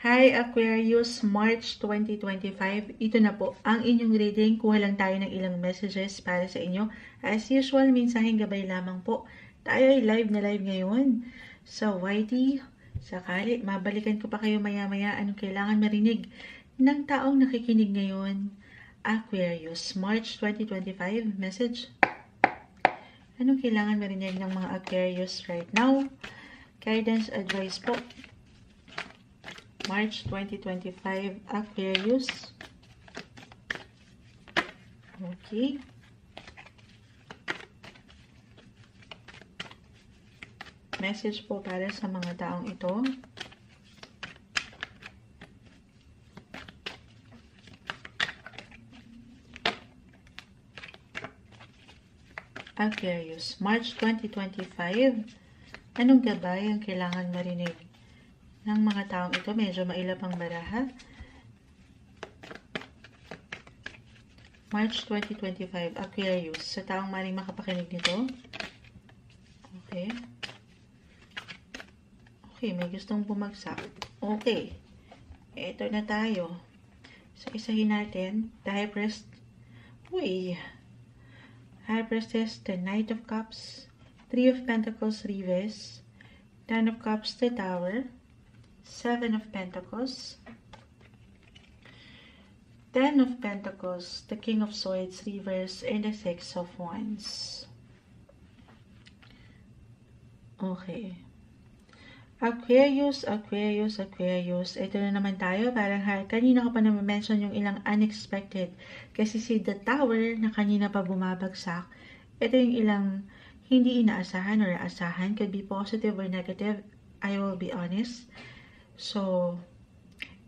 Hi Aquarius, March 2025. Ito na po ang inyong reading. Kuha lang tayo ng ilang messages para sa inyo. As usual, mensaheng gabay lamang po. Tayo ay live na live ngayon sa YT. Sakali, mabalikan ko pa kayo maya-maya anong kailangan marinig ng taong nakikinig ngayon. Aquarius, March 2025. Message. Anong kailangan marinig ng mga Aquarius right now? Guidance, advice po. March 2025, Aquarius. Okay. Message po para sa mga taong ito. Aquarius, March 2025. Anong gabay ang kailangan marinig ng mga taong ito? Medyo mailap ang baraha. March 2025, Aquarius. Sa taong maring makapakinig nito. Okay. Okay, may gustong bumagsak. Okay. Ito na tayo. So, isahin natin. The High Priest. Uy. High Priestess, the Knight of Cups. 3 of Pentacles, Reverse. 10 of Cups, the Tower. 7 of Pentacles, 10 of Pentacles, the King of Swords, Reverse, and the 6 of Wands. Okay. Aquarius, Aquarius, Aquarius. Ito na naman tayo. Parang kanina ko pa na-mention yung ilang unexpected. Kasi si The Tower na kanina pa bumabagsak. Ito yung ilang hindi inaasahan or aasahan. Could be positive or negative. I will be honest. So,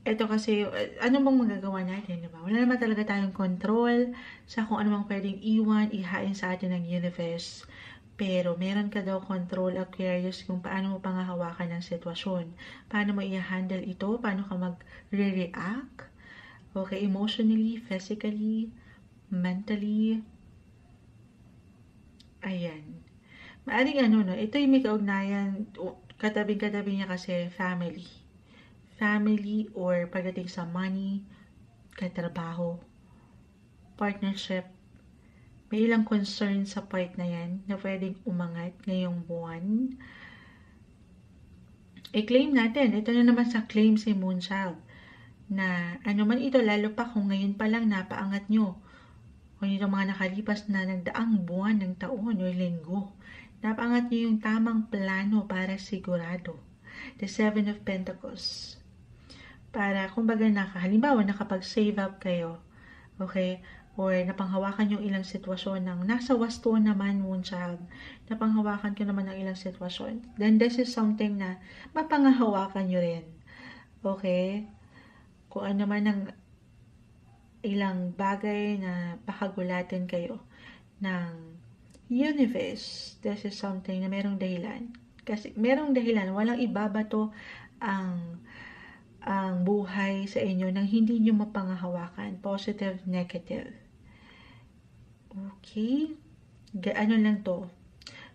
ito kasi, ano bang magagawa natin, diba? Wala naman talaga tayong control sa kung ano bang pwedeng iwan, ihain sa atin ng universe. Pero, meron ka daw control, Aquarius, kung paano mo pangahawakan ng sitwasyon. Paano mo i-handle ito, paano ka mag-react. Okay, emotionally, physically, mentally. Ayan. Maaring no, ito yung may kaugnayan, katabing-katabi niya kasi family or pagdating sa money, katrabaho, partnership. May ilang concern sa part na yan na pwedeng umangat ngayong buwan. I-claim natin. Ito na naman sa claim si Moonchild. Na ano man ito, lalo pa kung ngayon pa lang napaangat nyo. Kung ito mga nakalipas na nagdaang buwan ng taon o linggo. Napaangat nyo yung tamang plano para sigurado. The 7 of Pentacles. Para, kumbaga, halimbawa, nakapag-save up kayo, okay, or napanghawakan yung ilang sitwasyon ng nasa wasto naman, Moonchild, napanghawakan ko naman ng ilang sitwasyon, then this is something na mapanghawakan nyo rin, okay, kung ano man ang ilang bagay na pakagulatin kayo ng universe, this is something na merong dahilan, kasi merong dahilan, walang ibabato ang buhay sa inyo nang hindi nyo mapanghahawakan. Positive, negative. Okay? Ano lang to?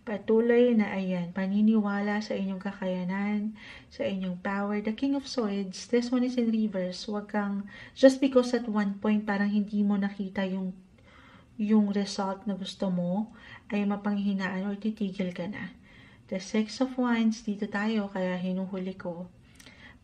Patuloy na ayan, paniniwala sa inyong kakayanan, sa inyong power. The King of Swords, this one is in reverse. Huwag kang, just because at one point parang hindi mo nakita yung result na gusto mo, ay mapanghinaan o titigil ka na. The 6 of Wands, dito tayo, kaya hinuhuli ko.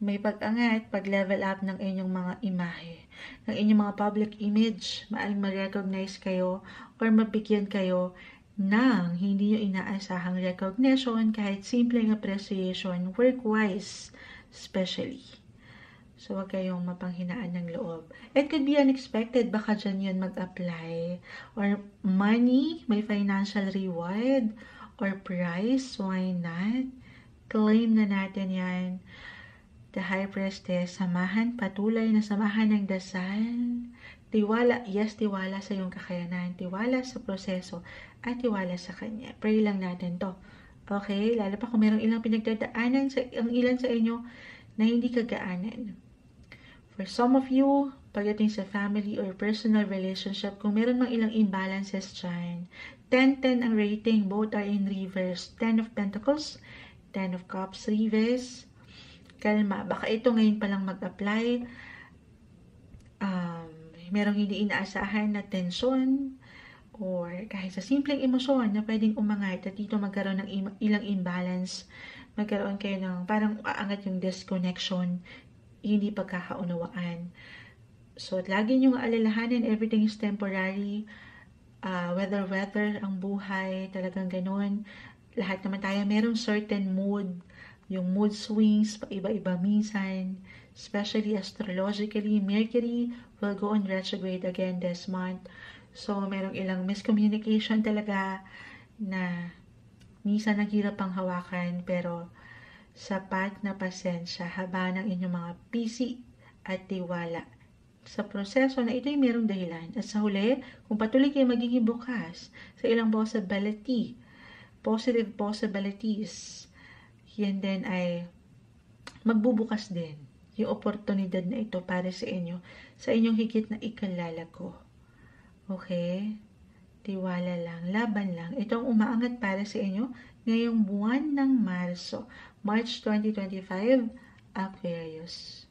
May pag-angat, pag-level up ng inyong mga imahe, ng inyong mga public image, maaring ma-recognize kayo or mabigyan kayo ng hindi nyo inaasahang recognition, kahit simpleng appreciation, work-wise, especially. So, huwag kayong mapanghinaan ng loob. It could be unexpected, baka dyan yun mag-apply. Or money, may financial reward, or prize, why not? Claim na natin yan. The High Priestess, samahan, patuloy na samahan ng dasal. Tiwala, yes, tiwala sa iyong kakayanan, tiwala sa proseso, at tiwala sa Kanya. Pray lang natin to. Okay? Lalo pa kung merong ilang pinagdadaanan ang ilan sa inyo na hindi kagaanan. For some of you, pagdating sa family or personal relationship, kung meron mang ilang imbalances dyan, 10-10 ang rating, both are in reverse. 10 of Pentacles, 10 of Cups, reverse. kalma. Baka ito ngayon palang mag-apply, merong hindi inaasahan na tensyon, or kahit sa simpleng emosyon na pwedeng umangat at dito magkaroon ng ilang imbalance, magkaroon kayo ng parang aangat yung disconnection, hindi pagkakaunawaan. So, lagi niyong alalahanin, everything is temporary. Weather ang buhay, talagang ganun. Lahat naman tayo merong certain mood. Yung mood swings, paiba-iba minsan. Especially astrologically, Mercury will go on retrograde again this month. So, merong ilang miscommunication talaga na minsan ang hirap pang hawakan, pero sapat na pasensya haba ng inyong mga pisi at tiwala sa proseso na ito'y merong dahilan. At sa huli, kung patuloy kayo magiging bukas sa ilang positive possibilities, yan din ay magbubukas din yung oportunidad na ito para sa inyo, sa inyong higit na ikalalago. Okay? Tiwala lang, laban lang. Ito ang umaangat para sa inyo ngayong buwan ng Marso, March 2025, Aquarius.